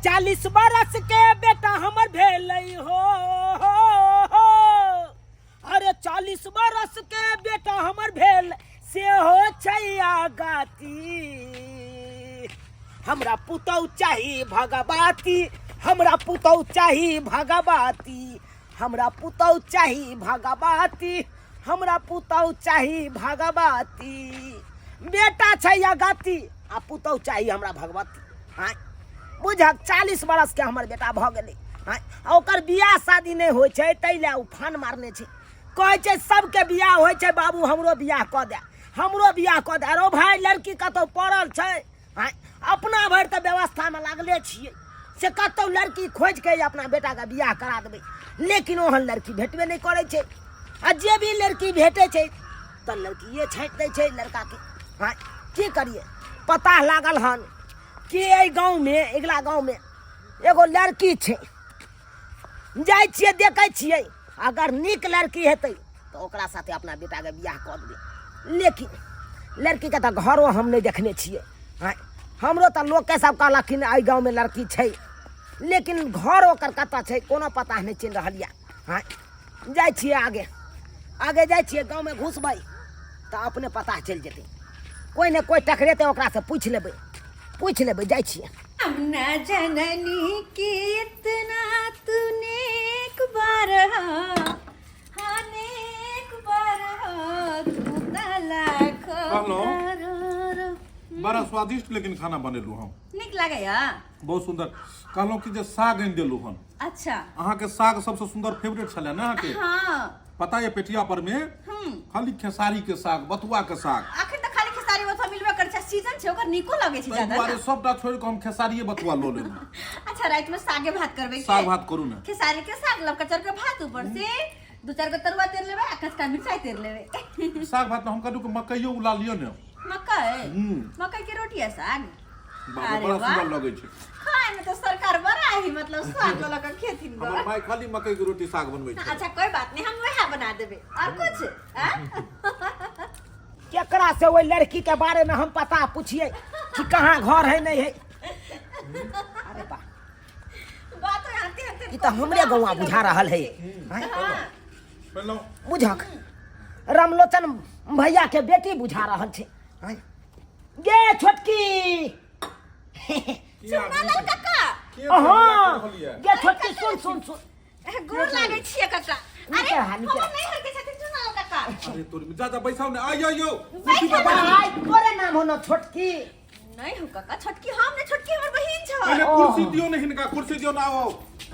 40 बरस के बेटा हमर भेलै हो, अरे 40 बरस के बेटा हमर भेल से हो छैया गाती। हमरा पुतौ चाही भगवती, हमरा पुतौ चाही भगवती, हमरा पुतौ चाही भगवती, हमरा पुतौ चाही भगवती। बेटा छैया गाती आ पुतौ चाही हमरा भगवती। हाँ बुझक 40 बरस के हमर बेटा भ गेलै। हाँ ओकर बियाह शादी नहीं होइ छै, तैले उ फान मारने छै। कहै छै सबके बियाह होइ छै, बाबू हमरो बियाह क दे, हमरो बियाह क दे। अरे भाई लड़की कतौ पड़ल छै। हाँ अपना भरि तऽ व्यवस्था में लागले छियै से कतौ लड़की खोज के अपना बेटा के बियाह करा देबै, लेकिन ओहन लड़की भेटबे नहीं करे छै। आ जे भी लड़की भेटे छै तऽ लड़किए छाँटि दै छै लड़का के। हाँ की करिए, पता लागल हन कि एहि गाँव में अगला गाँव में एगो लड़की छै, जाइ छियै देखै छियै, अगर नीक लड़की हेतै तऽ ओकरा साथे अपना बेटा के बियाह कऽ देबै। लेकिन लड़की के तऽ घरो हम नहीं देखने छियै। हाँ हमरो तऽ लोग के सब कहलखिन एहि गाँव में लड़की छै, लेकिन घर ओकर कतऽ छै कोनो पता नहीं चलि रहल यऽ। हाँ जाइ छियै आगे आगे जाइ छियै, गाँव में घुसबै तऽ अपने पता चलि जेतै। कोई ने कोई टकरेतै ओकरा से पूछ लेबै जाइ छियै। हम न जननी कि इतना तूने एक बार अनेक बार तू तलाक बड़ा स्वादिष्ट लेकिन खाना बनेलू हम। नीक लागैया, बहुत सुंदर। कहलौं कि जे साग आनि देलू हन। अच्छा अहाँ के साग सबसे सुंदर फेवरेट छले ना अहाँ के? हाँ पता है पेटिया पर में खाली खेसारी के साग, बथुआ के साग। आखिर त खाली खेसारी बथुआ मिलबे कर छै, सीजन छै ओकर नीको लागे छै ज्यादा। दुआरे सबटा छोड़ के हम खेसारिये बथुआ लो लेलू। अच्छा रात में सागे भात करबे के? साग भात करू ना। खेसारी के साग, लवका चर के भात, ऊपर से 2-4 गो तरुआ तेर लेबे, कचका मिर्चाई तेर लेबे। साग भात में हम कहलू कि मकइयो उला लियो ने। मकई के रोटी है साग? बाबा बड़ा सुंदर लगे छै खाए में तो सरकार बड़ा ही मतलब स्वाद वाला का खेती में। हमर भाई खाली मकई के रोटी साग बनबै छै। अच्छा कोई बात नहीं, हम वह बना देबे। और कुछ केकरा से वो लड़की के बारे में हम पता पूछिए कि कहाँ घर है नहीं है। अरे बा बात आते ई तो हमरे गौवा बुझा रहल है। पहलो बुझक रामलोचन भैया के बेटी बुझा रहल छै। हाँ? गे छोटकी सुनालाल काका, हाँ गे छोटकी सुन गोर लागे छिए काका। अरे हम नीचे नहीं हर के छथिन सुनालाल काका। अरे तोर जा बैसाओ ने। आइयो भाई तोरे नाम हो ना छोटकी? नहीं हो काका, छोटकी हम ने, छोटकी हमर बहिन छ। पहले कुर्सी दियो ने, हिनका कुर्सी दियो ना। आओ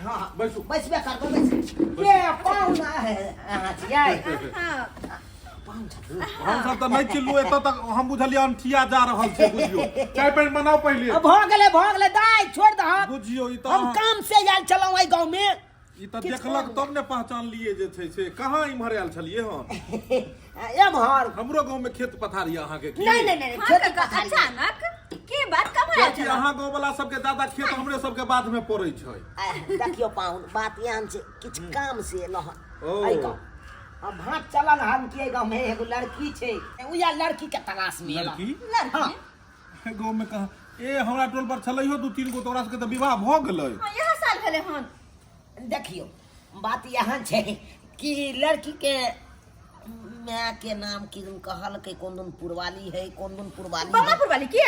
हाँ बैसू। बैसबे करबो बैस। ये पाहुना है अहाँ छियै? हां हम सब त नहीं चिल्लू, एत तक हम बुझलिए अंठिया जा रहल छै। बुझियो चाय पानी बनाओ पहले। भ गेले दाई छोड़ दह। बुझियो ई त हम काम से आयल छलौं एहि गांव में। ई त देखलक तब ने पहचान लिए जे छै से। कहाँ इम्हर आयल छलिए हन? एम्हर हमरो गांव में खेत पथारी अहाँ के। नहीं खेती का अचानक के बात कब आयल कि अहाँ गांव वाला सबके ज्यादा खेत हमरे सबके बाद में पड़ै छै। देखियो पाहुन बात यहाँ छै, किछ काम से एलहन ओ। एहि गांव। अब भात चलल हम के गांव में एगो लड़की छै, उया लड़की के तलाश में एला। लड़की गांव में कहा ए हमरा टोल पर छलैयो 2-3 गो, तोरा सबके त विवाह भ गेलै। यह साल भेले हन। देखियो बात यहाँ छै कि लड़की के माँ के नाम की कहल के कोन पुरवाली है, कोन पुरवाली है। बमापुर वाली के?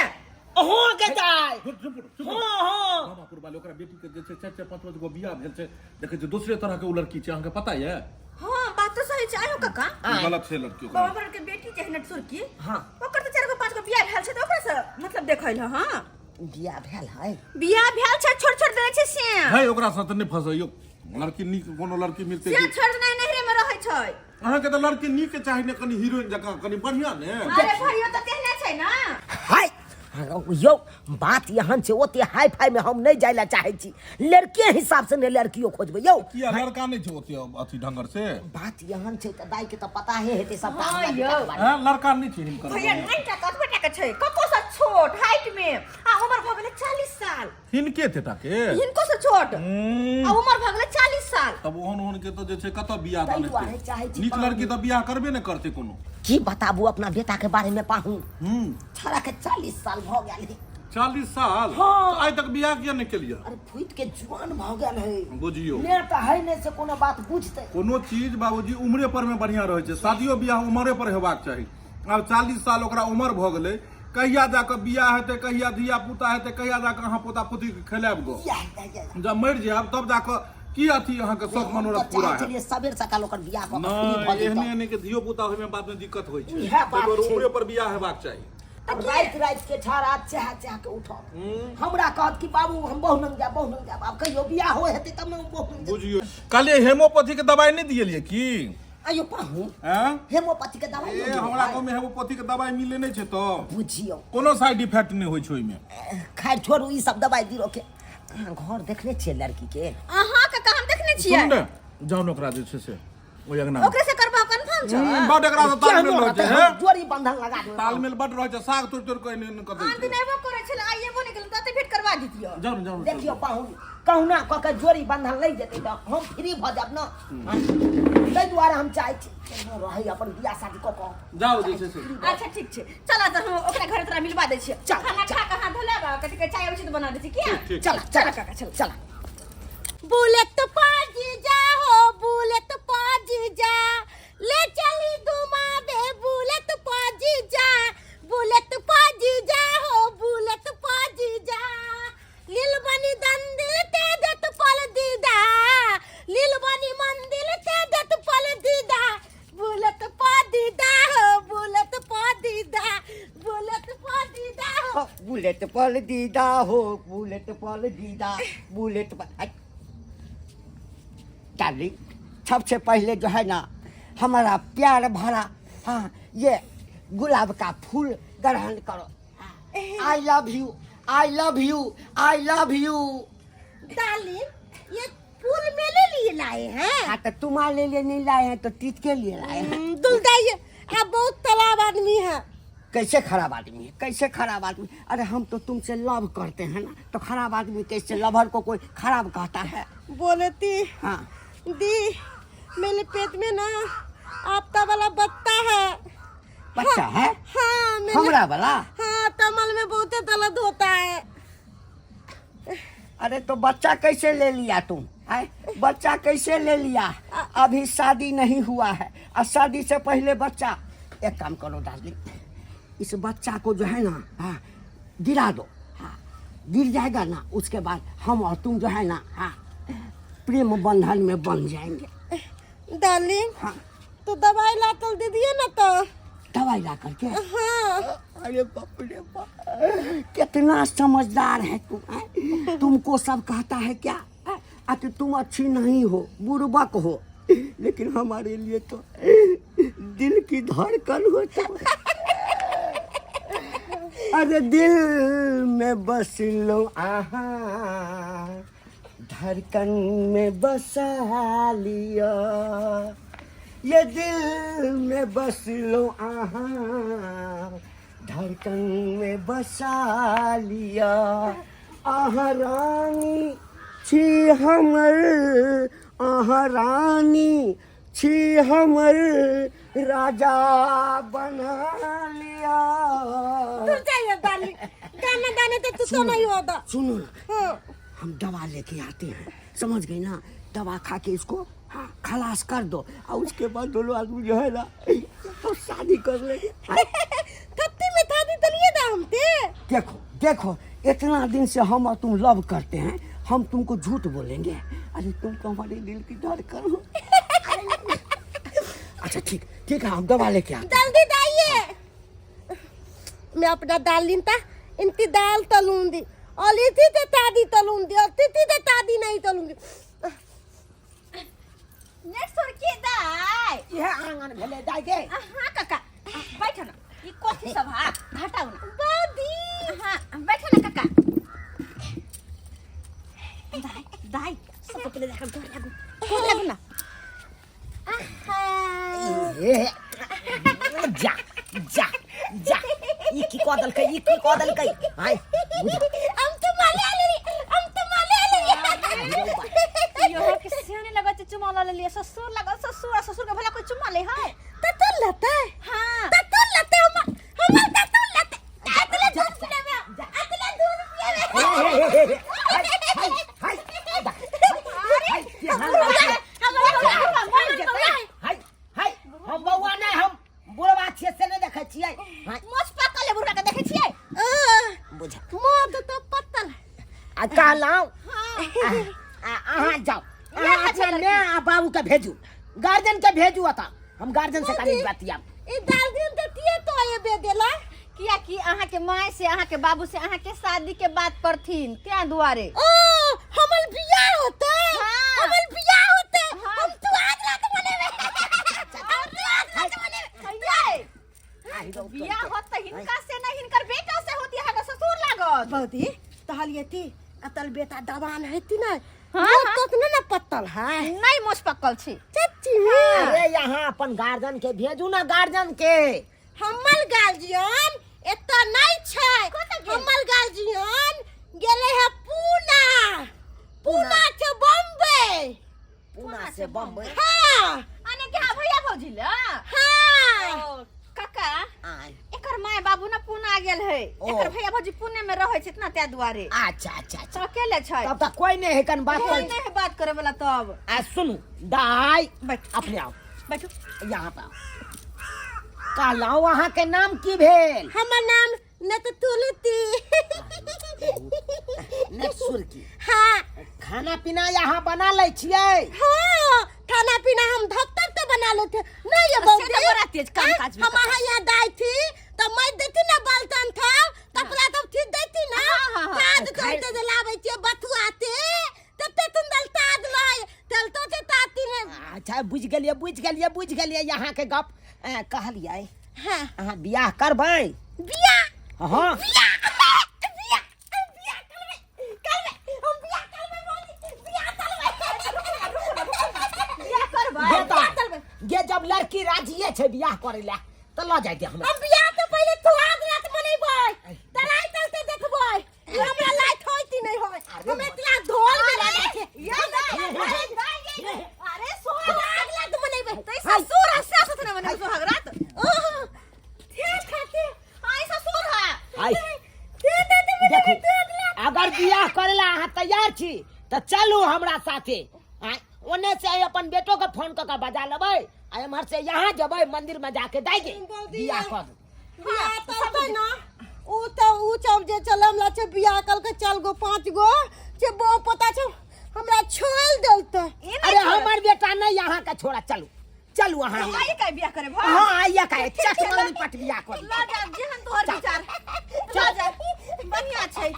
हो के जाय हां बमापुर वाली ओकरा बेटी के जे छै 4-5 गो बियाह भेल छै। देखे छै दूसरे तरह के उ लड़की छै, अहाँ के पता है? हां बात तो सही छै। आयो काका गलत छै लड़की ओकरा। बमापुर के बेटी जे है नटसुर की, हां ओकर तो 4-5 गो बियाह भेल छै, तो ओकरा से मतलब देखैल। हां बियाह भेल है, बियाह भेल छै, छोड़ देले छै से। है ओकरा साथ नहीं फसैयो। लड़की नीक कोनो लड़की मिलते से छोड़ नहीं नहरे में रहै छै। अहाँ के त लड़की नीक चाही ने, कनी हीरोइन जकां, कनी बढ़िया ने। अरे भइयो त तेहने छै ना। हाय यो बात यहाँ से ओते हाई फाई में हम नहीं जाय ला चाहे छी। लड़के हिसाब से ने लड़कियों खोजबे यौ। किया लड़का नहीं छै ओते अथी ढंगर से? बात यहाँ से त दाई के त पता है हेते सब। हाँ यौ। हां लड़का नहीं छै हिनकर। भैया नहीं टा कत बेटा के छै, कको से छोट हाइट में, आ उम्र भ गेले 40 साल। हिनके थे ताके हिनको से छोट आ उम्र भ गेले 40 साल। तब ओहन के तो जे छै कत बियाह ताहि दान दुआरे चाहे छी नीक लड़की त बियाह करबे ने करते कोनो। की बताबू अपना बेटा के बारे में पाहू। छोरा के 40 साल भ गेल है। 40 साल हाँ। तो आज तक बियाह किया नहीं केलिए अरे फुट के जुआन भ गेल है बुझियो ने तो है नहीं से कोनो बात बुझते कोनो चीज बाबूजी उम्रे पर में बढ़िया रहे छै शादियो बियाह उम्रे पर हेबाक चाही अब 40 साल ओकरा उम्र भ गेलै कहिया जाके बियाह हेतै कहिया धिया पुता हेतै कहिया जाके अहाँ पोता पोती के खेलाब गो जब मरि जायब तब जाके की अथी अहाँ के सब मनोरथ पूरा है सबेर सकाल ओकर बियाह क नहीं एहने एहने के धियो पुता होय में बाद में दिक्कत होय छै इएह बात तब छै। उम्रे पर बियाह हेबाक चाही अब रात के ठहरा चाह के उठब हमरा कहत कि बाबू हम बहुनंग जाब अब कहियो बियाह होय हेतै तब न बहुनंग बुझियो काले हेमोपैथी के दवाई नहीं दियलिए की आयो पाहू हैं हेमोपैथी के दवाई ए हमरा गांव में हेमोपैथी के दवाई मिले नहीं छै तो बुझियो कोनो साइड इफेक्ट नहीं होय छै ओय में खाइ छोड़ू ई सब दवाई दिरो के अहाँ घर देखले छियै लड़की के अहाँ के काम देखने छियै सुन ने जाउ ओकरा जे छै से ओय अंगना ओकरे से करबा कंफर्म छ बड एकरा से तालमेल रहै छै हैं जोड़ी बंधन लगा दे तालमेल बड रहै छै साग तोड़ के नहीं कर दै आन दिन एबो करे छले आइएबो निकल तते भेट करवा दितियो जाउ देखियो पाहू कहूना क के जोड़ी बंधन लग जेतै त हम फ्री भ जाब न तै दुआरे हम चाहै छी रहै अपन बियाह शादी क के जाउ जे छै से अच्छा ठीक छै चला त हम ओकरा घर तोरा मिलवा दै छियै चल, खाना खा के हाथ धोला बा कथि के चाय उचित बना दै छी किया ठीक चल काका चल चल बुलेट पाजी जा हो बुलेट पाजी जा ले चली दुमा दे बुलेट पाजी जा हो बुलेट पाजी जा लील बनी दंदिल ते दत पल दीदा लील बनी मंदिल ते दत पल दीदा बुलेट पादीदा हो बुलेट पादीदा हो बुलेट पल दीदा हो बुलेट पल दीदा बुलेट डार्लिंग सबसे पहले जो है ना हमारा प्यार भरा हाँ ये गुलाब का फूल ग्रहण करो I love you I love you I love you darling ये फूल मेरे लिए लाए हैं हाँ तो तुम्हारे लिए नहीं लाए हैं तो तीत के लिए लाए हैं दुलदाई आप बहुत तालाब आदमी है कैसे खराब आदमी है कैसे खराब आदमी अरे हम तो तुमसे लव करते हैं ना तो खराब आदमी कैसे लवर को कोई खराब कहता है बोले थी हाँ दी मेरे पेट में ना आपका वाला बत्ता है बच्चा है हाँ हमरा वाला हाँ कमल में बहुत दर्द होता है अरे तो बच्चा कैसे ले लिया तुम है बच्चा कैसे ले लिया अभी शादी नहीं हुआ है और शादी से पहले बच्चा एक काम करो डार्लिंग इस बच्चा को जो है ना हाँ गिरा दो हाँ गिर जाएगा ना उसके बाद हम और तुम जो है ना हाँ प्रेम बंधन में बन जाएंगे डार्लिंग हाँ तो दवाई ला कर दे दिए ना तो दवाई ला करके हाँ अरे बाप रे बाप कितना समझदार है तुम है? तुमको सब कहता है क्या कि तुम अच्छी नहीं हो बुर्बक हो लेकिन हमारे लिए तो दिल की धड़कन हो तुम अरे दिल में बस लो आहा धड़कन में बसा लिया ये दिल में बस लो आहा धड़कन में बसा लिया आहा रानी छी हमर आहा रानी छी हमर राजा बना लिया तू चाहिए डार्लिंग गाना गाने तो तू तो नहीं होता सुनो ना हाँ हम दवा लेके आते हैं समझ गई ना दवा खा के इसको हाँ खलास कर दो और उसके बाद दोनों आदमी जो है ना तो शादी कर लेंगे थप्पी में थादी तलिए ना हम ते देखो देखो इतना दिन से हम और तुम लव करते हैं हम तुमको झूठ बोलेंगे अरे तुम तो हमारे दिल की धड़कन हो अच्छा ठीक ठीक है हम दवा लेके आते जल्दी दाइए मैं अपना दाल लिंता इनकी दाल तलूंगी और इसी से तादी तलूंगी और तिथि से तादी नहीं तलूंगी नेक्स्ट और के दाई हैं यह आंगन भेले दाई के हां काका बैठो ना ये कॉफी सब हां हटाओ ना दादी हां बैठो ना काका दाई दाई सबसे पहले देखो गोर लागू ना ये जा जा जा ये की कोदल कई हाय हम तो माले यो के सियाने लगा चुमा ले लिया ससुर लगा ससुर के भला कोई चुमा ले है ततुल लेते हां ततुल लेते हम ततुल लेते अतले दूध पीने में अतले दूध आ कहलाऊ अहाँ जाओ अहाँ अपना माँ आ बाबू के भेजू गार्जियन के भेजू अता हम गार्जियन से कनी बतिया ई गार्जियन देतिए तो ये बे देला किया कि अहाँ के माय से अहाँ के बाबू से अहाँ के शादी के बात करथिन क्या दुआरे ओ हमर बियाह होते हाँ। हमर बियाह होते हाँ। हम तू आज रात मनेबे हम तू आज रात मनेबे बियाह होत त हिनका से नहीं हिनकर बेटा से होती है का ससुर लागत बहुती कहलिए थी अतल बेटा दबान हेती ना हाँ, वो हाँ। तक ना पत्तल है नहीं मुझ पक्कल छी सच्ची अरे यहाँ अपन गार्जियन के भेजू ना गार्जियन के हमर गार्जियन एत नहीं छै हमर गार्जियन गेले है पूना पूना से बॉम्बे पूना से बम्बई हाँ आने क्या भैया भौजी ला हाँ ओ, काका आय, एकर माय बाबू ना पुणे गेल है ओ। एकर भैया भौजी पुणे में रहै छै ना त्या दुआरे अच्छा अच्छा अच्छा तो अकेले छै तब तक कोई नहीं है कन बात कोई कर नहीं है बात करे वाला तब सुन दाई बैठ अपने आओ बैठो यहाँ पे आओ कहलाऊ अहाँ के नाम की भेल हमर नाम नततुलती नक्सुर की हाँ खाना पीना यहाँ बना ले छियै हाँ खाना पीना हम धक्तर तो बना लेते नहीं ये से बहुती तो बड़ा तेज काम काज में हम करता है। यहाँ दाई थी तो मैं देती ना बाल्टन था कपड़ा तो ठीक देती ना हाँ, हाँ, हाँ। ताज करते जलावे छे बथुआते तते सुंदर ताज लाए तेल तो से ताती ने अच्छा बुझ गेलिए यहाँ के गप कहलिए हाँ अहाँ बियाह करबै बिया हाँ बिया बिया बिया करबे हम बिया करबे बोली बिया करबे बेटा ये जब लड़की राजिए छै बियाह करे ला तो ल जाय दे हमरा हम बिया तो पहले तू आज रात मनेबै तराई तलते देखबै ई हमरा लाइट होइती नहीं होय हम इतना ढोल में लागे छे अरे आज रात मनेबै तो ससुर आ सासु ने मने सुहाग रात ओह ठीक खाते आई ससुर है आई देखो अगर बियाह करे ला अहाँ तैयार छी तो चलू हमरा साथे ओने से अपन बेटो के फोन क के बजा लेबै आ एम्हर से यहाँ जेबै मंदिर में जाके दाई दे बियाह कर दू बिया तो ना ऊ सब जे चलम ला छे बिया कल के चल गो 5 गो जे बो पता छे हमरा छोड़ देलते अरे हमर बेटा नहीं यहाँ का छोड़ा चलू चलू अहाँ आई का बियाह करे भा हाँ आइया का चट मगनी पट बियाह कर ला जा जेहन तोहर विचार ला जा बढ़िया छै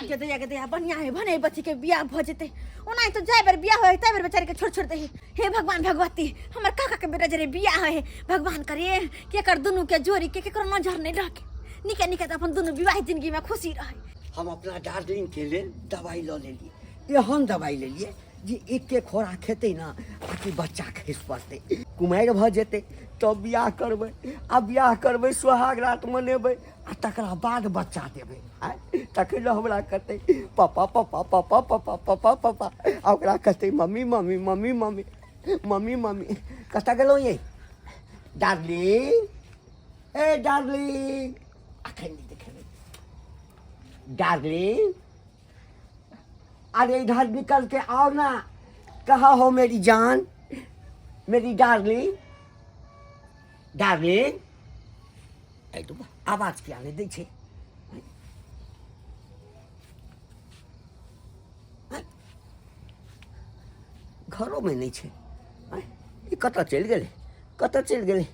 के दया बढ़िया है भने बच्ची के बियाह भ जेते ओना तो जाय बेर बियाह होय तय बेर बेचारी के छोड़ दे हे भगवान भगवती हमर काका के बेटा जरे बियाह है भगवान करे कि एकर दुनु के जोड़ी के केकर नजर नहीं रखे निके निके त अपन दुनु विवाहित जिंदगी में खुशी रहे हम अपना डार्लिंग के लेल दवाई ल लेलिए एहन दवाई लेलिए जे एक खोराक खेते ना ताकि बच्चा खैस पड़ते कुमारि भ जेते तब बियाह करबै आ बियाह करबै सुहाग रात मनेबै आ तकरा बाद बच्चा देबै तखन हमरा कहते पापा पापा पापा पापा पापा पापा आ ओकरा कहते mummy mummy mummy mummy mummy mummy कतऽ गेलौ ये डार्लिंग ए डार्लिंग अखन नहीं देखेबै डार्लिंग अरे इधर निकल के आओ ना कहाँ हो मेरी जान मेरी डार्लिंग डार्लिंग आवाज क्या नहीं दै छै घरों में नहीं छै ई कतऽ चलि गेलै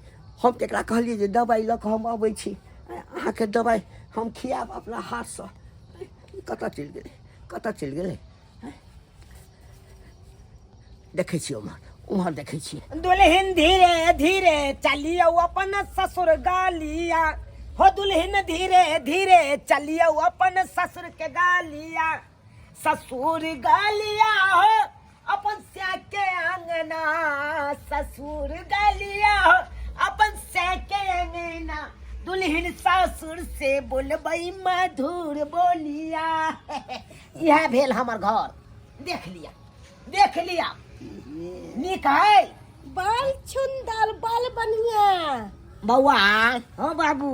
हम तेकरा कहलिए जे दवाई लऽ कऽ हम अबै छी अहाँके दवाई हम खियाब अपना हाथसँ कतऽ चलि गेलै देखै छियै उम्हर देखै छियै दुल्हन धीरे धीरे चलियो अपन ससुर गालिया हो दुल्हन धीरे धीरे चलियो अपन ससुर के गालिया ससुर गालिया हो अपन से के अंगना ससुर गालिया हो अपन से के अंगना दुल्हन ससुर से बोलबै मधुर बोलिया यह भेल हमर घर देख लिया नीक है बाल सुंदर बाल बढ़िया बउआ हाँ बाबू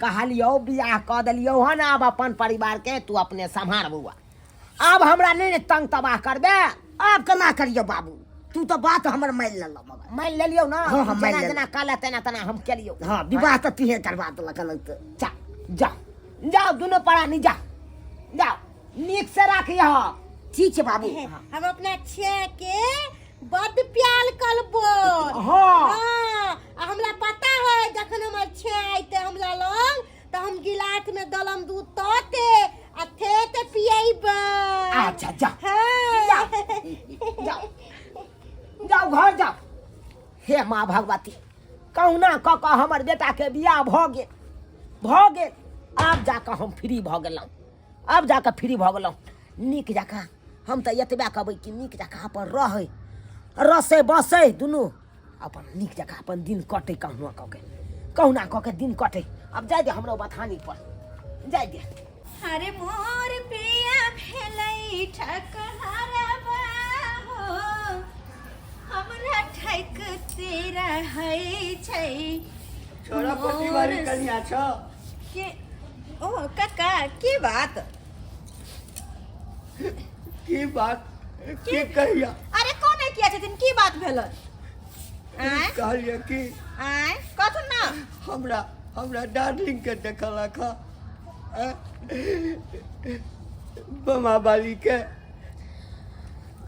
कहलियो बियाह कऽ देलियो हन अब अपन परिवार के तू अपने सम्हार बउआ अब हमरा नहीं तंग तबाह करबे अब केना करियो बाबू तू तो बात हमर मान लेलियो ना हाँ, हम मान जेना लेलियो। जेना कहले तेना हम केलियो हाँ विवाह तो तुहे करवा देलक जाओ दुनो पड़ा नहीं जाओ नीक से राखिए ठीक छै बाबू हम अपना छे के बड़ प्यार करबो हाँ। आ हमरा पता है जखन हमर छे आइते हमरा लग तो हम गिलास में दलम दूध तोते आ थे पिएबे अच्छा जा हाँ। जाओ जाओ घर जाओ हे माँ भगवती कहुना क क हमर बेटा के बियाह भ गेल आब जाकर हम फ्री भ गेलहुँ अब जाकर फ्री भ गेलहुँ नीक जकाँ हम तऽ एतबे कहबै कि नीक जकाँ अपन रहै रसे बसे दुनू अपन नीक जकाँ अपन दिन कटे कहुना कऽ के दिन कटे अब जाय दे हमरो बथानी पर जाय दे अरे मोर पिया भेलै ठकहरबा हो हमरा ठकते रहै छै छोरा पतिवारी कन्या छ के ओ काका की बात की बात की कहिया अरे कौन है किया छथिन की बात भेल आय कहलिए कि आय कथु ना हमरा डार्लिंग के देखलक बमा बाली के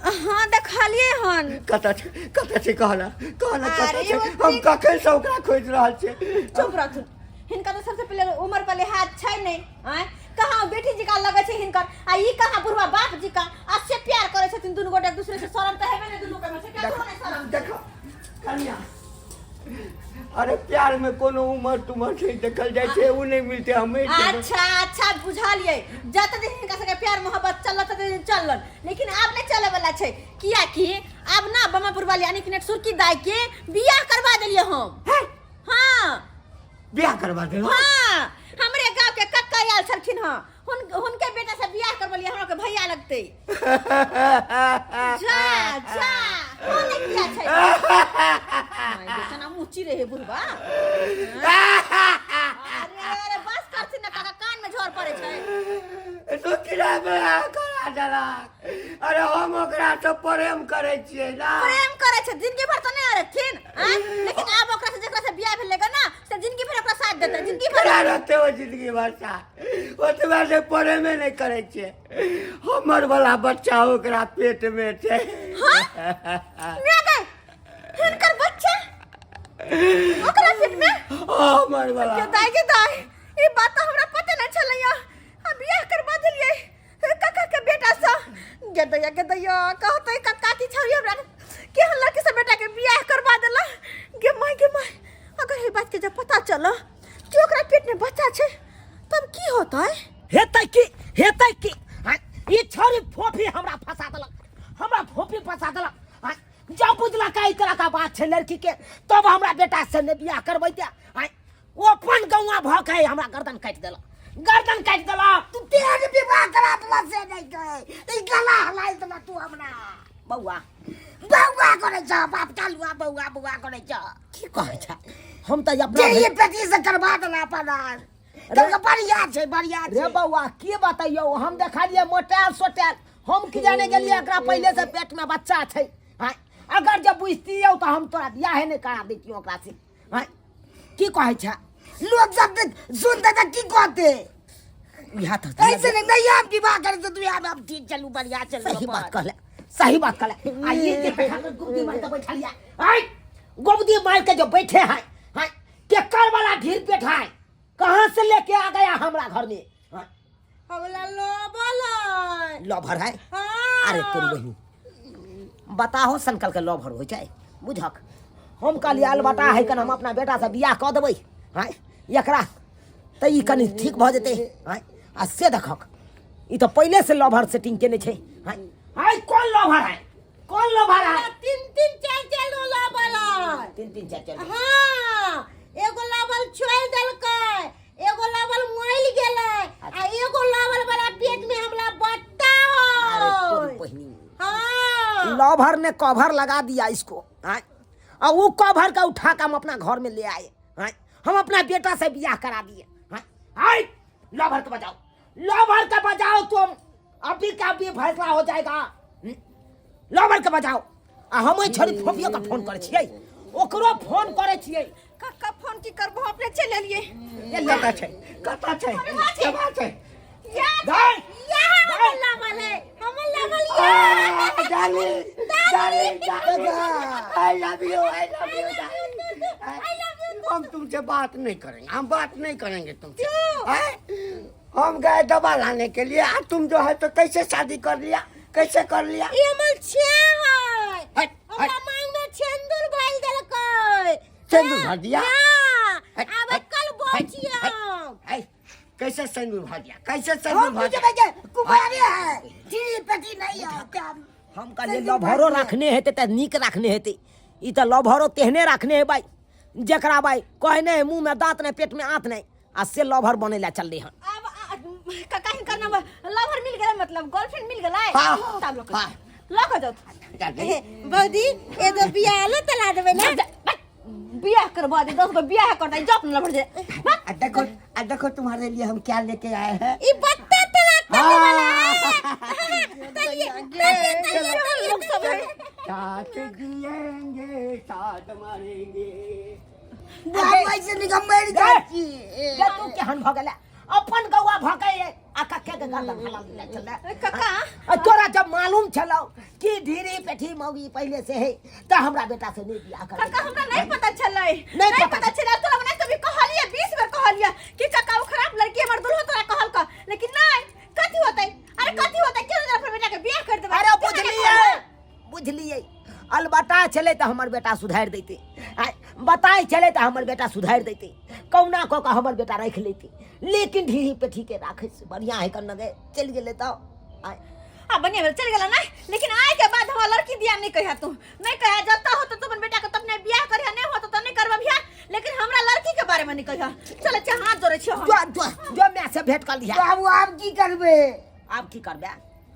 हाँ देखलिए हन कतऽ छै कहना अरे कतऽ छै वो हम कखन से ओकरा खोज रहल छियै चुप रहथुन हिनका तो सबसे पहले उम्र पहले हाथ छै नहीं आय कहाँ बेटी जी का लगे छै हिनकर आ ई कहाँ बुढ़वा बाप जी का आज से प्यार करे छथिन दुनू गोटे एक दूसरे से शरम त हेबे नहीं दुनू के में से क्या नहीं शरम देखो कन्या अरे प्यार में कोनो उम्र तुमर छै देखल जाय छै उ नहीं मिलते हमें अच्छा बुझलिए जत दिन हिनका सके प्यार मोहब्बत चलत दिन चलन लेकिन अब नहीं चले वाला छै किया कि अब ना बमापुर वाली यानी कि सुरकी दाई के बियाह करवा देलिए हम हां बियाह करवा दे हां हमरे गांव के कक्का आयल छलखिन हां उनके बेटा से बियाह करवलिए हमरा के भैया लगते जा कौन किया छै माय बेटा ना मुची रहे बुढ़वा अरे बस करथिन ना काका कान में झोर पड़े छै तो किरा बियाह करा देला अरे हम ओकरा से प्रेम करे छियै ना प्रेम करे छै जिंदगी भर तो नहीं रखथिन लेकिन अब ओकरा से जेकरा से बियाह भेलेगा ना से जिंदगी भर ओकरा साथ देते जिंदगी भर रहते हो जिंदगी भर सा ओतबा से प्रेमे नहीं करे छियै हमर वाला बच्चा ओकरा पेट में छै हां मैं गए हिनकर बच्चा ओकरा पेट में हमर वाला के दाई ई बात तो हमरा पता नहीं चलैया अब बियाह करवा देलिए काका के बेटा सा के दैया कहतै काका की छौरी हमरा के लड़की से बेटा के बियाह करवा देला गे माय अगर ई बात के जब पता चलो कि ओकरा पेट में बच्चा छै तब की होतै हेतै की ई छोरी फोफी हमरा फंसा देलक जब बुझलक ई तरह का बात छै लड़की के तब हमरा बेटा से ने बियाह करबैते ओ अपन गौवा भकै हमरा गर्दन काटि देलक तू तेज विवाह करा देला से नहीं कहे ई गला हलाइ देला तू हमरा बौआ करे छ बाप कालुआ बौआ करे छ की कहै छ हम त अपना ये बेटी से करवा देला अपन बढ़िया छै रे बौआ की बताइयो हम देखलिए मोटेल सोटेल हम की जाने गेलिए एकरा पहले से पेट में बच्चा छै अगर जब बुझतियौ तो हम तोरा बियाह नहीं करा देतियो ओकरा से की कहै छ लोग जब सुनते त की कहते यह तो ऐसे नहीं हम विवाह करे तो तू अब ठीक चलू बढ़िया चल सही बात कहले आ ये के गोबदी मार के बैठलिया गोबदी मार के जो बैठे हैं के कर वाला ढील पेट है कहां से लेके आ गया हमरा घर में हमरा लवर है हाँ। अरे तोरी बहिनी बताहो संकल के लवर हो जाए बुझक हम कहलिए अलबटा है कन हम अपना बेटा से बियाह क देबै एकरा त ई कनी ठीक भ जेतै आ से देखक ई तो पहले से लवर सेटिंग केने छै कौन लवर है तीन चार लवर तीन चार हाँ एगो लवर छोड़ देलकै एगो लवर मोइल गेलै आ एगो लवर वाला पेट में हमरा बट्टा हो हाँ लवर ने कवर लगा दिया इसको और वो कवर का उठा कर हम अपना घर में ले आए हम अपना बेटा से बियाह करा दिए लवर के बजाओ तुम अभी का भी फैसला हो जाएगा लवर के बजाओ आ हम छोरी फोफियो का फोन करे छियै ओकरो फोन करे छियै काका फोन की करबो अपने चले लिए कता छै हमर लागल है ये darling darling I love you हम तुमसे बात नहीं करेंगे, हम बात नहीं करेंगे तुमसे। हम गए दवा लाने के लिए, तुम जो है तो कैसे शादी कर लिया, कैसे कर लिया? ये हमर छे है हमरा मांग में सिंदूर भइल देलकै। सिंदूर भर दिया? अब कल पहुंचियो। कैसे सिंदूर भर दिया, कैसे सिंदूर भर दिया? कुमारी है जी पति नहीं है क्या हम कहले लभरो रखने हेते त नीक रखने हेते, ई त लभरो तेहने रखने है भाई, जकरा भाई कहने मुंह में दांत नहीं पेट में आंत नहीं आ से लभर बनेला चल रही हन। अब काका हिनकर नाम लवर मिल गेला, मतलब गर्लफ्रेंड मिल गेला। हाँ, तब लोग हाँ। लग जाओ बौदी ए तो बियाह लो तला देबे ना। बियाह करवा दे, 10 को बियाह कर दे, जप न लड़ दे। देखो तुम्हारे लिए हम क्या लेके आए हैं। ई बत्ता तलाक करने वाला है। लोग सब है साथ जिएंगे साथ मरेंगे। आप ऐसे निकम्मर जाती ये तू केहन भ गेला, अपन गौवा भकै आ कक्के के गर्दन हला ले चल। काका तोरा जब मालूम छलौ कि ढीरी पेठी मौगी पहले से है त हमरा बेटा से नहीं बियाह कर। काका हमरा नहीं पता चलै, नहीं पता चला। तोरा बना कभी कहलिए 20 बार कहलिए कि काका वो खराब लड़की हमर दुल्हो तोरा कहल का, लेकिन नहीं। कथि होतै, अरे कथि होतै, क्यों ना अपने बेटा के बियाह कर देबे? अरे बुझलिए अलबटा चले त हमर बेटा सुधार देते, बताए चले त हमर बेटा सुधार देते, कौना को का हमर बेटा रख लेते, लेकिन ढीरी पेठी के राखे से बढ़िया है कर नगे चल गेले त अब बनिया बेर चल गेला ना, लेकिन आए के बाद हमरा लड़की दिया नहीं कहिया तू, नहीं कहिया जत्ता हो तो अपन बेटा के तब ने बियाह करिया, नहीं हो तो नहीं करबा बियाह, लेकिन हमरा लड़की के बारे में नहीं कहिया। चल अच्छा हाथ जोड़े छियो हम। जो मैं से भेंट कर लिया। बाबू आप की करबे? आप की करबे?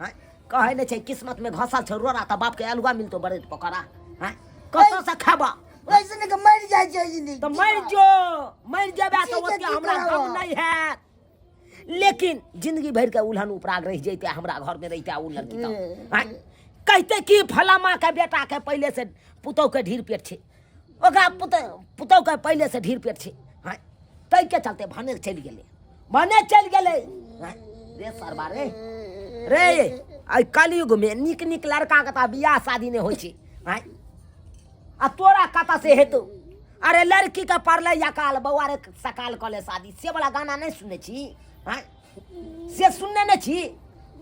हैं कहे ने छै किस्मत में घसल छ रोरा त बाप के अलुआ मिलतो बड़े पकड़ा, हैं कतो से खाबा वैसे नहीं मर जाए छै जिंदगी। तो मर जाबे तो ओते हमरा गम नहीं है, लेकिन जिंदगी भर के उल्हन उपराग रह जैते हमरा घर में रहते उ लड़की तो हैं कहते कि फलामा के बेटा के पहले से पुतौ के ढीर पेट छै, ओकरा पुतौ के पहले से ढीर पेट छै, हैं तै के चलते भने चल गेले हैं रे सरबा रे आई कलयुग में निक निक लड़का के ता बियाह शादी नहीं होय छै, हैं आ तोरा कता से हेतु? अरे लड़की का पढ़ले या काल बौआ रे सकाल कले शादी से वाला गाना नहीं सुने छी, हैं से सुनने नहीं छी?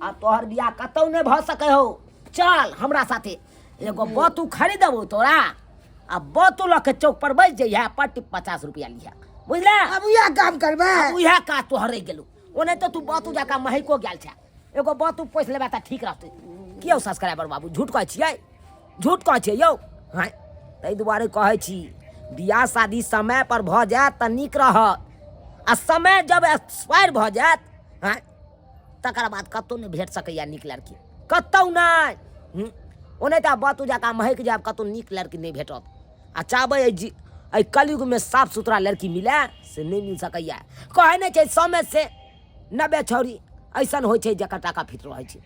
आ तोहर बियाह कतौ नहीं भ सके हो। चल हमरा साथे एगो बतू खरीदबो तोरा, आ बतू ल के चौक पर बैठ जइहा, पट्टी 50 रुपया लिहा, बुझला? अब यह काम करबे? उहे का तोहर रह गेलू, ओने तो तू बतू जाका महको गेल छ, एगो बतू पोस लेबा त ठीक रहते। कियो सब्सक्राइबर बाबू झूठ कहै छियै, झूठ कहै छियै यौ, हैं तै दुआरे कहै छी बियाह शादी समय पर भ जात त नीक रहत, आ समय जब एक्सपायर भ जात हैं तकर बाद कतौ नहीं भेट सकैया नीक लड़की, कतौ नहीं। ओने त बतू जाका महक जाब, कतौ नीक लड़की नहीं भेटत। आ चाहबै आई कलयुग में साफ सुथरा लड़की मिले से नहीं मिल सकैया। कहे नहीं छै समय से 90 छौरी ऐसन होइ छै जकर टाका फिट रहै छै।